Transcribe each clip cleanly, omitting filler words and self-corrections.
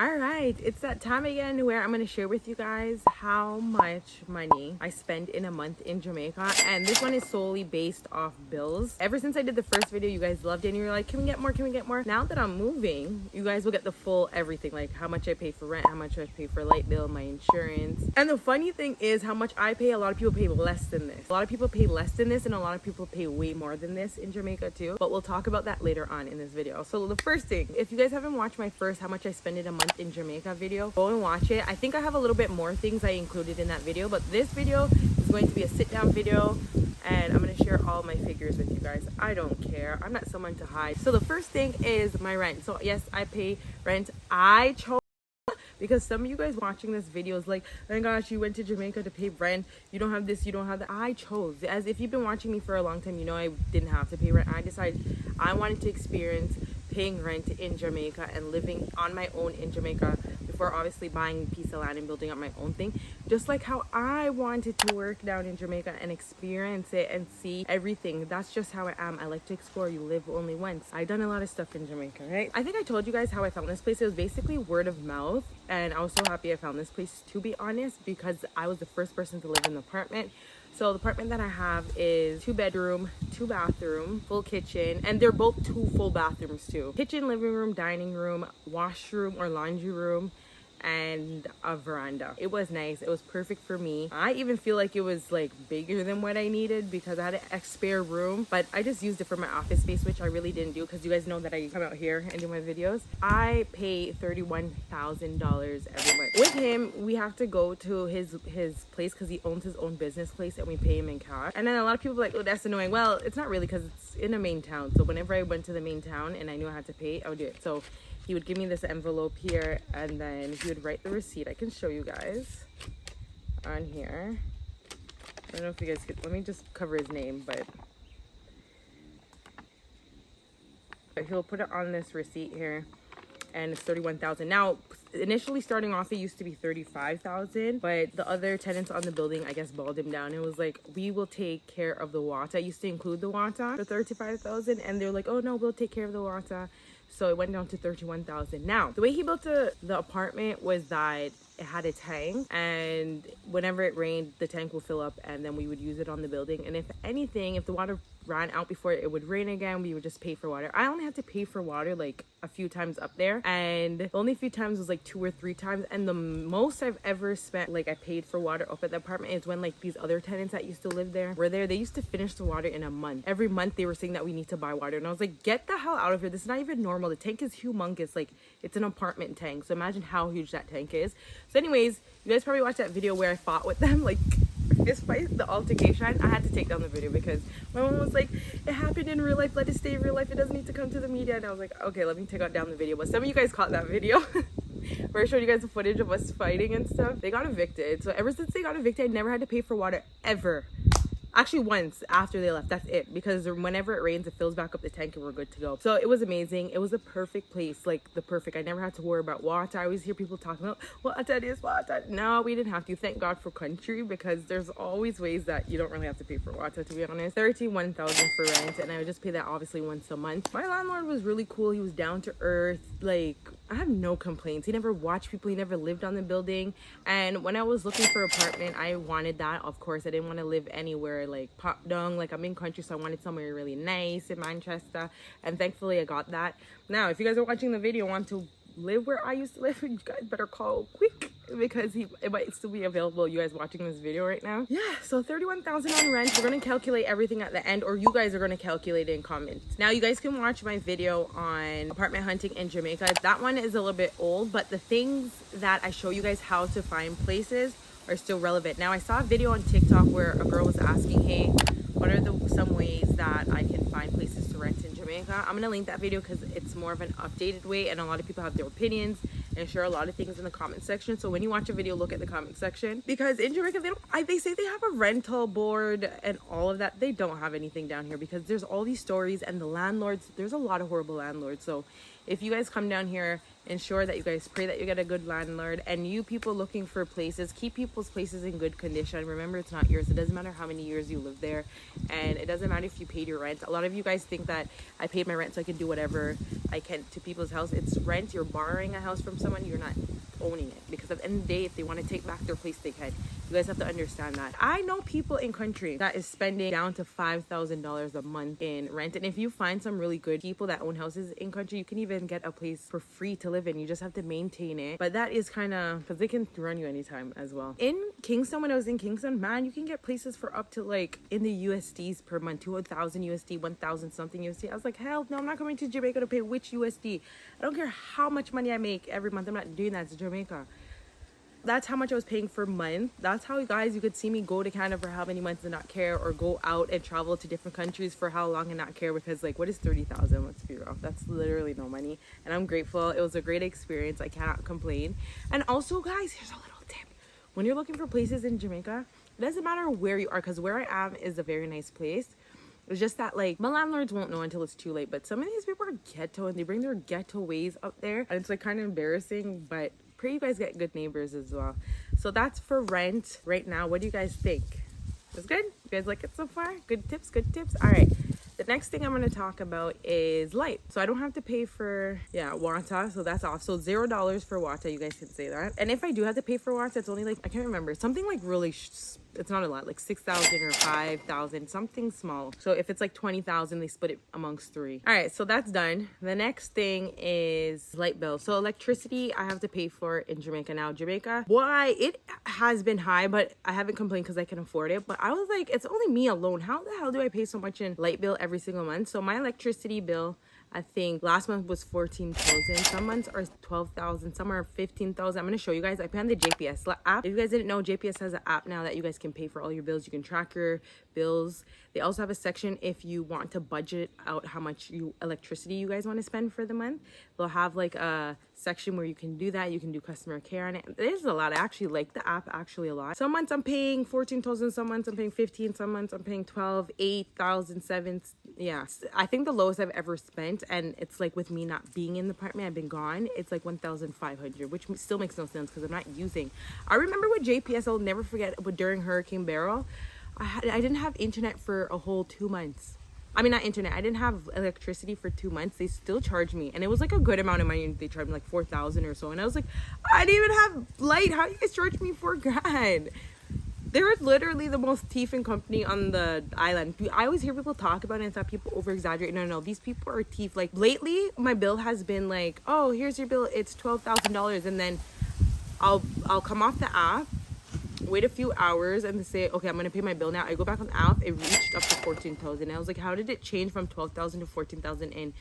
All right, it's that time again where I'm going to share with you guys how much money I spend in a month in Jamaica. And this one is solely based off bills. Ever since I did the first video, you guys loved it and you were like, can we get more? Can we get more? Now that I'm moving, you guys will get the full everything, like how much I pay for rent, how much I pay for light bill, my insurance. And the funny thing is how much I pay, a lot of people pay less than this. A lot of people pay less than this and a lot of people pay way more than this in Jamaica too. But we'll talk about that later on in this video. So the first thing, if you guys haven't watched my first how much I spend in a month in Jamaica video, go and watch it. I think I have a little bit more things I included in that video, but this video is going to be a sit down video and I'm going to share all my figures with you guys. I don't care. I'm not someone to hide. So the first thing is my rent. So yes, I pay rent. I chose, because some of you guys watching this video is like, oh my gosh, you went to Jamaica to pay rent, you don't have this, you don't have that. I chose, as if you've been watching me for a long time, you know I didn't have to pay rent. I decided I wanted to experience paying rent in Jamaica and living on my own in Jamaica before obviously buying a piece of land and building up my own thing. Just like how I wanted to work down in Jamaica and experience it and see everything. That's just how I am. I like to explore. You live only once. I've done a lot of stuff in Jamaica, right? I think I told you guys how I found this place. It was basically word of mouth, and I was so happy I found this place, to be honest, because I was the first person to live in the apartment. So the apartment that I have is 2-bedroom, 2-bathroom, full kitchen, and they're both 2 full bathrooms too. Kitchen, living room, dining room, washroom or laundry room, and a veranda. It was nice. It was perfect for me. I even feel like it was like bigger than what I needed because I had a spare room, but I just used it for my office space, which I really didn't do because you guys know that I come out here and do my videos. I pay $31,000 every month. With him, we have to go to his place because he owns his own business place and we pay him in cash. And then a lot of people are like, oh, that's annoying. Well, it's not really because it's in a main town. So whenever I went to the main town and I knew I had to pay, I would do it. So he would give me this envelope here and then he would write the receipt. I can show you guys on here. I don't know if you guys could, let me just cover his name, but he'll put it on this receipt here and it's $31,000. Now, initially starting off, it used to be $35,000, but the other tenants on the building, I guess, balled him down. It was like, we will take care of the water. I used to include the water for $35,000 and they're like, oh no, we'll take care of the water. So it went down to $31,000. Now, the way he built the apartment was that it had a tank and whenever it rained, the tank will fill up and then we would use it on the building. And if anything, if the water ran out before it would rain again, we would just pay for water. I only had to pay for water like a few times up there, and the only few times was like 2 or 3 times, and the most I've ever spent, like I paid for water up at the apartment, is when like these other tenants that used to live there were there. They used to finish the water in a month. Every month they were saying that we need to buy water, and I was like, get the hell out of here. This is not even normal. The tank is humongous. Like, it's an apartment tank, so imagine how huge that tank is. So anyways, you guys probably watched that video where I fought with them, like despite the altercation. I had to take down the video because my mom was like, it happened in real life, let it stay in real life, it doesn't need to come to the media. And I was like, okay, let me take down the video. But some of you guys caught that video where I showed you guys the footage of us fighting and stuff. They got evicted. So ever since they got evicted, I never had to pay for water ever. Actually, once after they left, that's it, because whenever it rains, it fills back up the tank and we're good to go. So it was amazing. It was a perfect place, like the perfect. I never had to worry about water. I always hear people talking about water this, water. No, we didn't have to. Thank God for country, because there's always ways that you don't really have to pay for water, to be honest. $31,000 for rent, and I would just pay that obviously once a month. My landlord was really cool. He was down to earth. Like, I have no complaints. He never watched people. He never lived on the building. And when I was looking for an apartment, I wanted that. Of course, I didn't want to live anywhere like pop down. Like, I'm in country, so I wanted somewhere really nice in Manchester. And thankfully, I got that. Now, if you guys are watching the video and want to live where I used to live, you guys better call quick, because it might still be available, you guys watching this video right now. Yeah, so $31,000 on rent. We're gonna calculate everything at the end, or you guys are gonna calculate it in comments. Now you guys can watch my video on apartment hunting in Jamaica. That one is a little bit old, but the things that I show you guys how to find places are still relevant. Now, I saw a video on TikTok where a girl was asking, hey, what are some ways that I can find places to rent in Jamaica? I'm gonna link that video because it's more of an updated way, and a lot of people have their opinions and share a lot of things in the comment section. So when you watch a video, look at the comment section, because in Jamaica they say they have a rental board and all of that. They don't have anything down here because there's all these stories, and the landlords, there's a lot of horrible landlords. So if you guys come down here ensure that you guys pray that you get a good landlord. And you people looking for places, keep people's places in good condition. Remember, it's not yours. It doesn't matter how many years you live there, and it doesn't matter if you paid your rent. A lot of you guys think that I paid my rent so I can do whatever I can to people's house. It's rent. You're borrowing a house from someone. You're not owning it, because at the end of the day, if they want to take back their place, they can. You guys have to understand that. I know people in country that is spending down to $5,000 a month in rent. And if you find some really good people that own houses in country, you can even get a place for free to live in. You just have to maintain it. But that is kind of, because they can run you anytime as well. In Kingston, when I was in Kingston, man, you can get places for up to like in the USDs per month, 2,000 USD, 1,000 something USD. I was like, hell no, I'm not coming to Jamaica to pay which USD. I don't care how much money I make every month. I'm not doing that to Jamaica. That's how much I was paying per month. That's how, you guys, you could see me go to Canada for how many months and not care, or go out and travel to different countries for how long and not care, because like, what is 30,000? Let's be real. That's literally no money. And I'm grateful. It was a great experience. I cannot complain. And also, guys, here's a little tip. When you're looking for places in Jamaica, it doesn't matter where you are, because where I am is a very nice place. It's just that, like, my landlords won't know until it's too late. But some of these people are ghetto, and they bring their ghetto ways up there. And it's like kind of embarrassing, but pray you guys get good neighbors as well. So that's for rent right now. What do you guys think? It's good? You guys like it so far? Good tips, good tips. All right. The next thing I'm going to talk about is light. So I don't have to pay for, water. So that's off. So $0 for water. You guys can say that. And if I do have to pay for water, it's only like, I can't remember. Something like really, it's not a lot, like 6,000 or 5,000, something small. So if it's like 20,000, they split it amongst 3. All right. So that's done. The next thing is light bill. So electricity, I have to pay for in Jamaica. Now, Jamaica, why? It has been high, but I haven't complained because I can afford it. But I was like, it's only me alone. How the hell do I pay so much in light bill every single month? So my electricity bill, I think last month was 14,000. Some months are 12,000. Some are 15,000. I'm going to show you guys. I pay on the JPS app. If you guys didn't know, JPS has an app now that you guys can pay for all your bills. You can track your bills. They also have a section if you want to budget out how much electricity you guys want to spend for the month. They'll have like a section where you can do that. You can do customer care on it. There's a lot. I actually like the app actually a lot. Some months I'm paying 14,000. Some months I'm paying 15. Some months I'm paying 12, 8,000, 7. Yeah. I think the lowest I've ever spent, and it's like with me not being in the apartment, I've been gone, it's like 1,500, which still makes no sense because I'm not using. I remember with JPS, I'll never forget, but during Hurricane Beryl, I didn't have internet for a whole 2 months. I mean, not internet. I didn't have electricity for 2 months. They still charged me. And it was like a good amount of money. They charged me like 4,000 or so. And I was like, I didn't even have light. How do you guys charge me $4,000? They're literally the most thieving company on the island. I always hear people talk about it and thought people over exaggerate. No. These people are thief. Like lately, my bill has been like, oh, here's your bill. It's $12,000. And then I'll come off the app, wait a few hours, and say, okay, I'm gonna pay my bill now. I go back on the app, it reached up to 14,000. I was like, how did it change from 12,000 to 14,000 in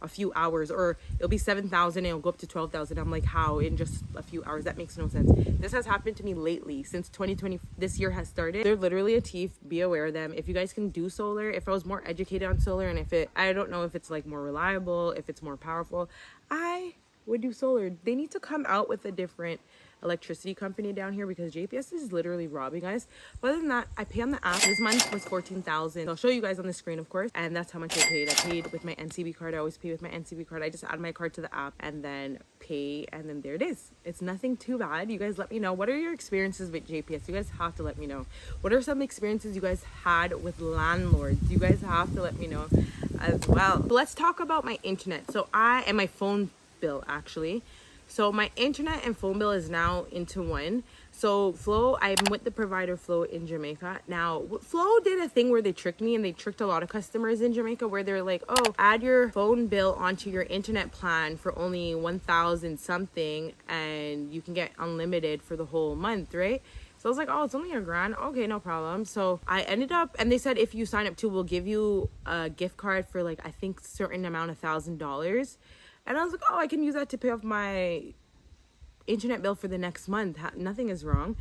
a few hours? Or it'll be 7,000 and it'll go up to 12,000. I'm like, how in just a few hours? That makes no sense. This has happened to me lately since 2020. This year has started. They're literally a thief. Be aware of them. If you guys can do solar, if I was more educated on solar, and I don't know if it's like more reliable, if it's more powerful, I would do solar. They need to come out with a different electricity company down here, because JPS is literally robbing us. But other than that, I pay on the app. This month was 14,000. I'll show you guys on the screen, of course, and that's how much I paid. I paid with my NCB card. I always pay with my NCB card. I just add my card to the app and then pay, and then there it is. It's nothing too bad. You guys let me know, what are your experiences with JPS? You guys have to let me know. What are some experiences you guys had with landlords? You guys have to let me know as well. So let's talk about my internet. So and my phone bill actually. So my internet and phone bill is now into one. So Flow, I'm with the provider Flow in Jamaica. Now, Flow did a thing where they tricked me, and they tricked a lot of customers in Jamaica, where they're like, oh, add your phone bill onto your internet plan for only 1,000 something, and you can get unlimited for the whole month, right? So I was like, oh, it's only $1,000. Okay, no problem. So I ended up, and they said if you sign up too, we'll give you a gift card for like, I think certain amount of $1,000. And I was like, oh, I can use that to pay off my internet bill for the next month. Nothing is wrong.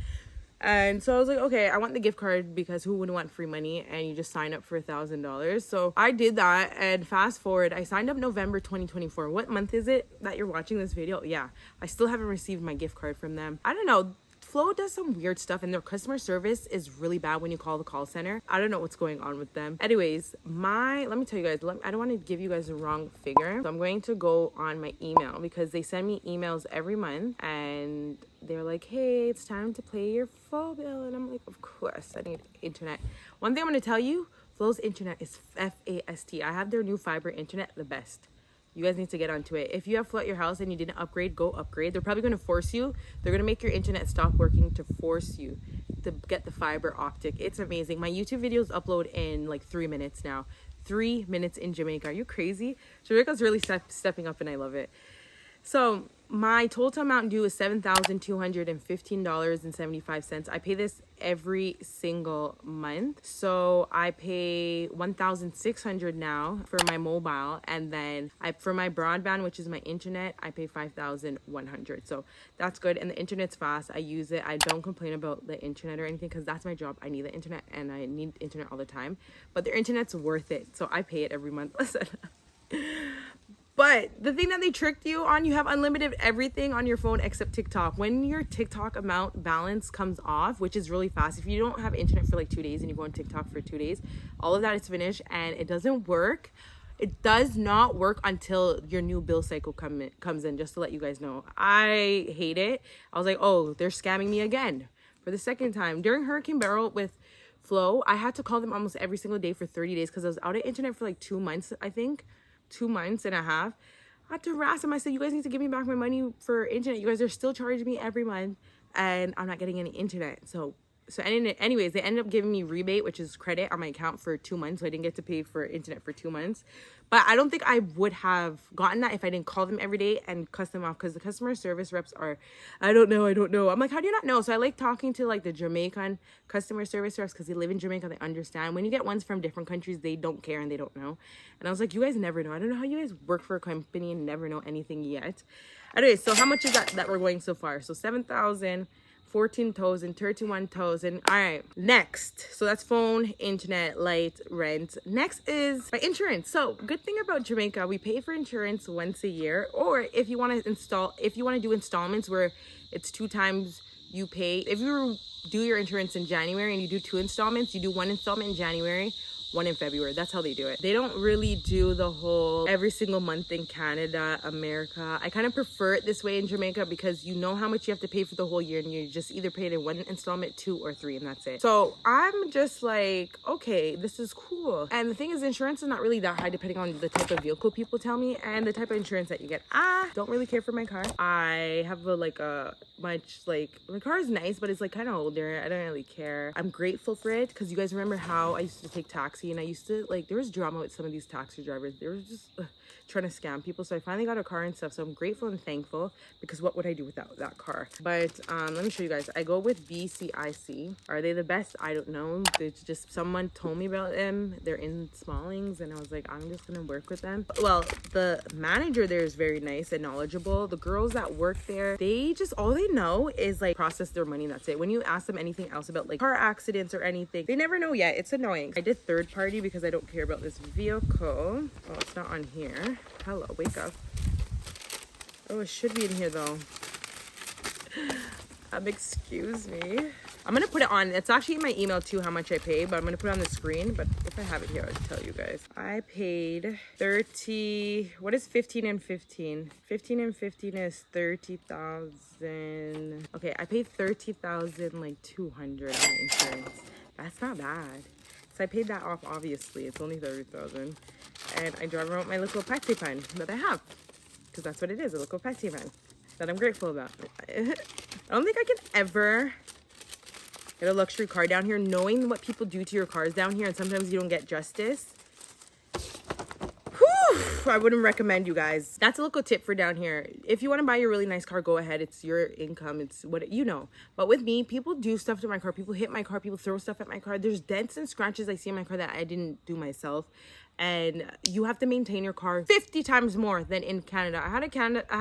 And so I was like, okay, I want the gift card, because who wouldn't want free money? And you just sign up for $1,000. So I did that, and fast forward, I signed up November 2024. What month is it that you're watching this video? Yeah, I still haven't received my gift card from them. I don't know. Flow does some weird stuff, and their customer service is really bad when you call the call center. I don't know what's going on with them. Anyways, let me tell you guys, I don't want to give you guys the wrong figure. So I'm going to go on my email because they send me emails every month and they're like, hey, it's time to pay your Flow bill. And I'm like, of course, I need internet. One thing I'm going to tell you, Flow's internet is FAST. I have their new fiber internet, the best. You guys need to get onto it. If you have Flow at your house and you didn't upgrade, go upgrade. They're probably going to force you. They're going to make your internet stop working to force you to get the fiber optic. It's amazing. My YouTube videos upload in like 3 minutes now. 3 minutes in Jamaica. Are you crazy? Jamaica's really stepping up and I love it. So my total amount due is $7,215.75. I pay this every single month. So I pay $1,600 now for my mobile, and then for my broadband, which is my internet, I pay $5,100. So that's good, and the internet's fast. I use it. I don't complain about the internet or anything because that's my job. I need the internet, and I need internet all the time. But their internet's worth it, so I pay it every month. Listen. But the thing that they tricked you on, you have unlimited everything on your phone except TikTok. When your TikTok amount balance comes off, which is really fast, if you don't have internet for like 2 days and you go on TikTok for 2 days, all of that is finished and it doesn't work. It does not work until your new bill cycle comes in, just to let you guys know. I hate it. I was like, oh, they're scamming me again for the second time. During Hurricane Beryl with Flow, I had to call them almost every single day for 30 days because I was out of internet for like 2 months, I think. 2 months and a half. I had to harass them. I said, you guys need to give me back my money for internet. You guys are still charging me every month and I'm not getting any internet. So anyways, they ended up giving me rebate, which is credit on my account for 2 months. So I didn't get to pay for internet for 2 months. But I don't think I would have gotten that if I didn't call them every day and cuss them off, because the customer service reps are, I don't know. I'm like, how do you not know? So I like talking to like the Jamaican customer service reps because they live in Jamaica. They understand. When you get ones from different countries, they don't care and they don't know. And I was like, you guys never know. I don't know how you guys work for a company and never know anything yet. Anyway, so how much is that we're going so far? So 7,000. 14,000, 31,000. All right, next. So that's phone, internet, light, rent. Next is my insurance. So good thing about Jamaica, we pay for insurance once a year, or if you want to do installments where it's 2 times you pay. If you do your insurance in January and you do 2 installments, you do 1 installment in January, 1 in February. That's how they do it. They don't really do the whole every single month in Canada, America. I kind of prefer it this way in Jamaica because you know how much you have to pay for the whole year and you just either pay it in 1 installment, 2 or 3, and that's it. So I'm just like, okay, this is cool. And the thing is, insurance is not really that high depending on the type of vehicle people tell me and the type of insurance that you get. I don't really care for my car. I have my car is nice, but it's like kind of older. I don't really care. I'm grateful for it because you guys remember how I used to take taxi and I used to there was drama with some of these taxi drivers. They were just trying to scam people. So I finally got a car and stuff. So I'm grateful and thankful because what would I do without that car? But let me show you guys. I go with BCIC. Are they the best? I don't know. It's just someone told me about them. They're in Smallings and I was like, I'm just gonna work with them. Well, the manager there is very nice and knowledgeable. The girls that work there, all they know is like process their money. That's it. When you ask them anything else about like car accidents or anything, they never know yet. It's annoying. I did third party because I don't care about this vehicle. Oh, it's not on here. Hello, wake up. Oh, it should be in here though. Excuse me. I'm gonna put it on. It's actually in my email too how much I paid, but I'm gonna put it on the screen. But if I have it here, I'll tell you guys. I paid 30. What is 15 and 15? 15 and 15 is 30,000. Okay, I paid 30,000 like 200 on insurance. That's not bad. So I paid that off, obviously. It's only 30,000. And I drive around with my little petty pen that I have. Because that's what it is, a little petty pen that I'm grateful about. I don't think I can ever get a luxury car down here, knowing what people do to your cars down here, and sometimes you don't get justice. I wouldn't recommend, you guys. That's a little tip for down here. If you want to buy your really nice car, go ahead. It's your income. It's what you know. But with me, people do stuff to my car. People hit my car. People throw stuff at my car. There's dents and scratches I see in my car that I didn't do myself. and you have to maintain your car 50 times more than in Canada. I had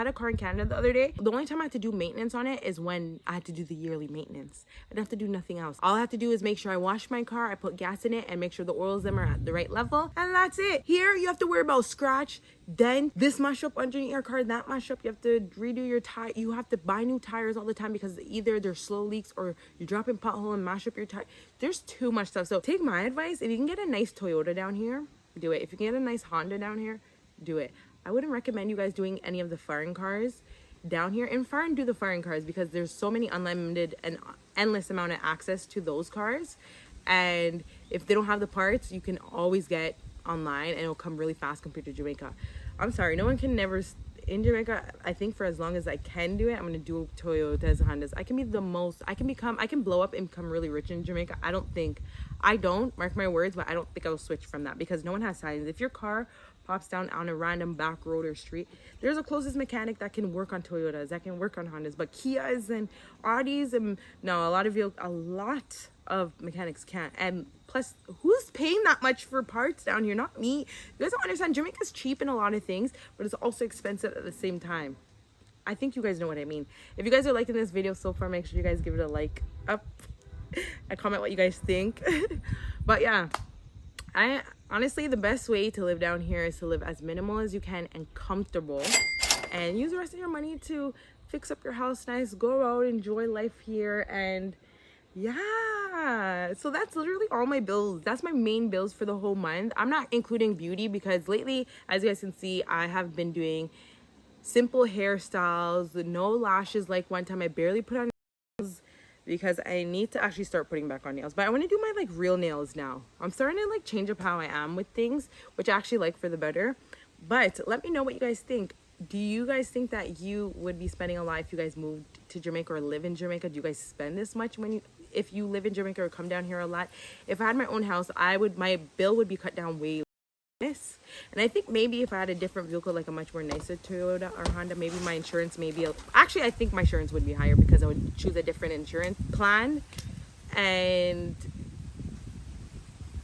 a car in Canada the other day. The only time I had to do maintenance on it is when I had to do the yearly maintenance. I don't have to do nothing else. All I have to do is make sure I wash my car, I put gas in it, and make sure the oils them are at the right level, and that's it. Here you have to worry about scratch, then this mash up underneath your car, that mash up. You have to redo your tire. You have to buy new tires all the time because either they're slow leaks or you drop in pothole and mash up your tire. There's too much stuff. So take my advice. If you can get a nice Toyota down here, do it. If you can get a nice Honda down here, do it. I wouldn't recommend you guys doing any of the foreign cars down here. In foreign, do the foreign cars because there's so many unlimited and endless amount of access to those cars. And if they don't have the parts, you can always get online and it'll come really fast compared to Jamaica. I'm sorry, no one can never in Jamaica. I think for as long as I can do it, I'm gonna do Toyotas and Hondas. I can blow up and become really rich in Jamaica. I don't mark my words, but I don't think I'll switch from that because no one has signs. If your car pops down on a random back road or street, there's a closest mechanic that can work on Toyotas, that can work on Hondas, but Kias and Audis and no, a lot of mechanics can't. And plus, who's paying that much for parts down here? Not me. You guys don't understand. Jamaica's cheap in a lot of things, but it's also expensive at the same time. I think you guys know what I mean. If you guys are liking this video so far, make sure you guys give it a like up and comment what you guys think. But yeah, honestly, the best way to live down here is to live as minimal as you can and comfortable, and use the rest of your money to fix up your house nice, go out, enjoy life here. And yeah, so that's literally all my bills. That's my main bills for the whole month. I'm not including beauty because lately, as you guys can see, I have been doing simple hairstyles, no lashes. Like one time I barely put on nails because I need to actually start putting back on nails, but I want to do my like real nails now. I'm starting to like change up how I am with things, which I actually like for the better. But let me know what you guys think. Do you guys think that you would be spending a lot if you guys moved to Jamaica or live in Jamaica? Do you guys spend this much if you live in Jamaica or come down here a lot? If I had my own house, my bill would be cut down way less. And I think maybe if I had a different vehicle, like a much more nicer Toyota or Honda, maybe my insurance actually I think my insurance would be higher because I would choose a different insurance plan. And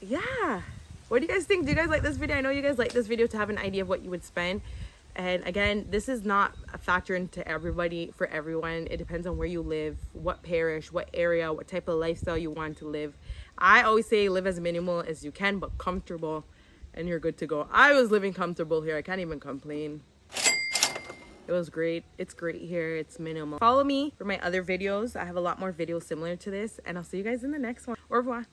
yeah, what do you guys think? Do you guys like this video? I know you guys like this video to have an idea of what you would spend. And again, this is not a factor into everybody, for everyone. It depends on where you live, what parish, what area, what type of lifestyle you want to live. I always say live as minimal as you can, but comfortable, and you're good to go. I was living comfortable here. I can't even complain. It was great. It's great here. It's minimal. Follow me for my other videos. I have a lot more videos similar to this, and I'll see you guys in the next one. Au revoir.